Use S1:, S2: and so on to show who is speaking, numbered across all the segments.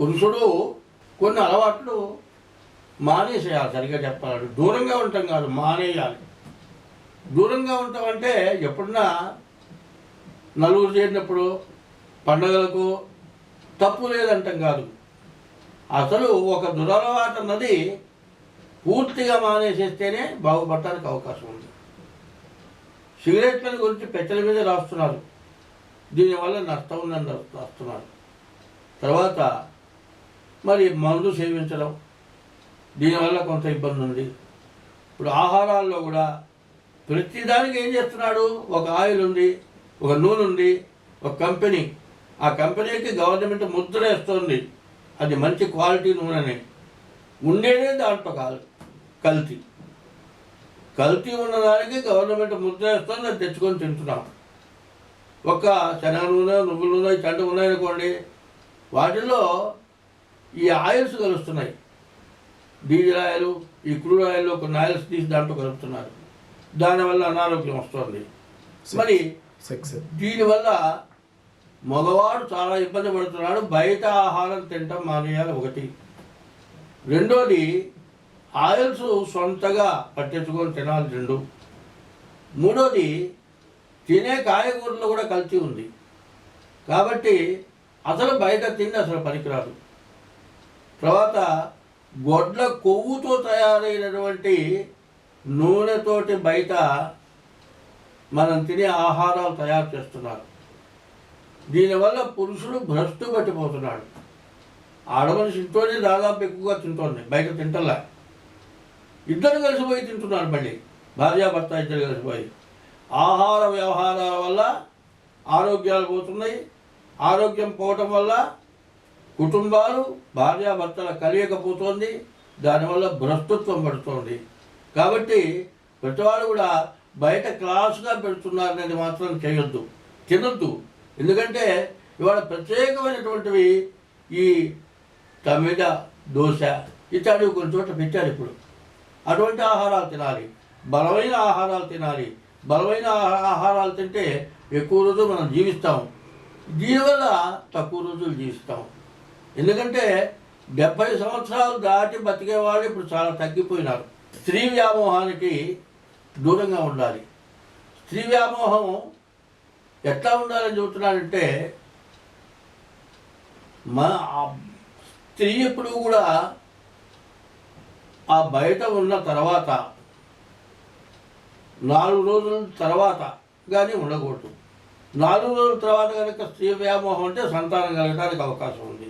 S1: పురుషుడు కొన్ని అలవాట్లు మానేసేయాలి. సరిగ్గా చెప్పాలంటే దూరంగా ఉంటాం కాదు, మానేయాలి. దూరంగా ఉంటామంటే ఎప్పుడన్నా నలుగురు చేరినప్పుడు పండగలకు తప్పు లేదంటాం కాదు. అసలు ఒక దురలవాటు అన్నది పూర్తిగా మానేసేస్తేనే బాగుపడటానికి అవకాశం ఉంది. సిగరెట్ల గురించి పెచ్చల మీద రాస్తున్నారు, దీనివల్ల నష్టం ఉందని రాస్తున్నారు. తర్వాత మరి మందు సేవించడం, దీనివల్ల కొంత ఇబ్బంది ఉంది. ఇప్పుడు ఆహారాల్లో కూడా ప్రతిదానికి ఏం చేస్తున్నాడు, ఒక ఆయిల్ ఉంది, ఒక నూనె ఉంది, ఒక కంపెనీ, ఆ కంపెనీకి గవర్నమెంట్ ముద్ర వేస్తుంది, అది మంచి క్వాలిటీ నూనెని. ఉండేదే దాంట్లో కల్తీ. కల్తీ ఉన్నదానికి గవర్నమెంట్ ముద్ర వేస్తుంది, అది తెచ్చుకొని తింటున్నాం. ఒక శనగ నూనె, నువ్వుల నూనె ఇట్లాంటివి ఉన్నాయనుకోండి, వాటిల్లో ఈ ఆయిల్స్ కలుస్తున్నాయి. డీజిల్ ఆయిల్, ఈ క్రూడ్ ఆయిల్లో కొన్ని ఆయిల్స్ తీసి దాంట్లో కలుపుతున్నారు. దానివల్ల అనారోగ్యం వస్తుంది. మరి దీనివల్ల మగవాడు చాలా ఇబ్బంది పడుతున్నాడు. బయట ఆహారం తినటం మానేయాలి ఒకటి. రెండోది ఆయిల్స్ సొంతగా పట్టించుకొని తినాలి రెండు. మూడోది తినే కాయగూరలు కూడా కల్తీ ఉంది కాబట్టి అసలు బయట తిండి అసలు పనికిరాదు. తర్వాత గొడ్ల కొవ్వుతో తయారైనటువంటి నూనెతోటి బయట మనం తినే ఆహారాలు తయారు చేస్తున్నారు. దీనివల్ల పురుషుడు భ్రష్టు పట్టిపోతున్నాడు. ఆడమనిషి ఇంట్లోనే దాదాపు ఎక్కువగా తింటోంది, బయట తింటలా. ఇద్దరు కలిసిపోయి తింటున్నారు, మళ్ళీ భార్యాభర్త ఇద్దరు కలిసిపోయి. ఆహార వ్యవహారాల వల్ల ఆరోగ్యాలు పోతున్నాయి. ఆరోగ్యం పోవటం వల్ల కుటుంబాలు భార్యాభర్తల కలియకపోతుంది, దానివల్ల భ్రష్టత్వం పడుతోంది. కాబట్టి ప్రతివాడు కూడా బయట క్లాసుగా పెడుతున్నారనేది మాత్రం చేయొద్దు, తినొద్దు. ఎందుకంటే ఇవాళ ప్రత్యేకమైనటువంటివి ఈ టమాటా దోశ ఇట్లాంటివి కొన్ని చోట్ల పెట్టారు. ఇప్పుడు అటువంటి ఆహారాలు తినాలి, బలమైన ఆహారాలు తినాలి. బలమైన ఆహారాలు తింటే ఎక్కువ రోజులు మనం జీవిస్తాం, దీనివల్ల తక్కువ రోజులు జీవిస్తాం. ఎందుకంటే 70 సంవత్సరాలు దాటి బతికేవాళ్ళు ఇప్పుడు చాలా తగ్గిపోయినారు. స్త్రీ వ్యామోహానికి దూరంగా ఉండాలి. స్త్రీ వ్యామోహం ఎట్లా ఉండాలని చెబుతున్నాడంటే, స్త్రీ ఎప్పుడు కూడా ఆ బయట ఉన్న తర్వాత 4 రోజుల తర్వాత కానీ ఉండకూడదు. 4 రోజుల తర్వాత కనుక స్త్రీ వ్యామోహం అంటే సంతానం కలగడానికి అవకాశం ఉంది.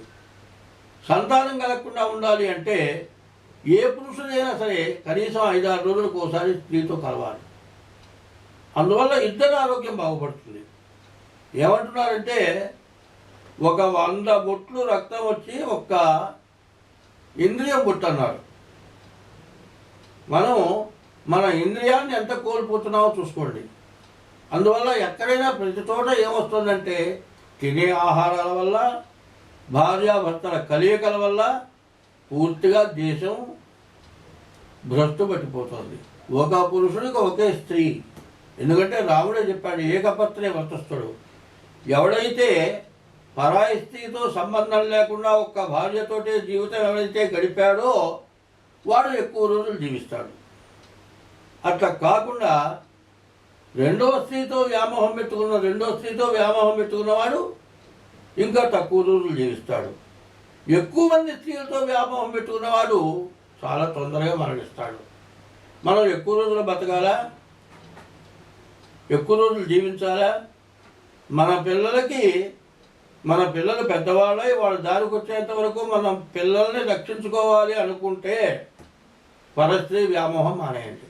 S1: సంతానం కలగకుండా ఉండాలి అంటే ఏ పురుషుడైనా సరే కనీసం 5-6 రోజులకు ఒకసారి స్త్రీతో కలవాలి. అందువల్ల ఇద్దరు ఆరోగ్యం బాగుపడుతుంది. ఏమంటున్నారంటే ఒక 100 బొట్లు రక్తం వచ్చి ఒక్క ఇంద్రియం బొట్టు అన్నారు. మనం మన ఇంద్రియాన్ని ఎంత కోల్పోతున్నామో చూసుకోండి. అందువల్ల ఎక్కడైనా ప్రతి చోట ఏమొస్తుందంటే తినే ఆహారాల వల్ల, భార్యాభర్తల కలయికల వల్ల పూర్తిగా దేశం భ్రష్టు పట్టిపోతుంది. ఒక పురుషుడికి ఒకే స్త్రీ. ఎందుకంటే రాముడే చెప్పాడు, ఏకపత్నే వర్తస్థుడు. ఎవడైతే పరాయి స్త్రీతో సంబంధం లేకుండా ఒక్క భార్యతోటే జీవితం ఎవరైతే గడిపాడో వాడు ఎక్కువ రోజులు జీవిస్తాడు. అట్లా కాకుండా రెండో స్త్రీతో వ్యామోహం పెట్టుకున్నవాడు ఇంకా తక్కువ రోజులు జీవిస్తాడు. ఎక్కువ మంది స్త్రీలతో వ్యామోహం పెట్టుకున్నవాడు చాలా తొందరగా మరణిస్తాడు. మనం ఎక్కువ రోజులు బతకాలా, ఎక్కువ రోజులు జీవించాలా? మన పిల్లలు పెద్దవాళ్ళై వాళ్ళ దారికి వచ్చేంత వరకు మనం పిల్లల్ని రక్షించుకోవాలి అనుకుంటే పరస్త్రీ వ్యామోహం మానేయండి.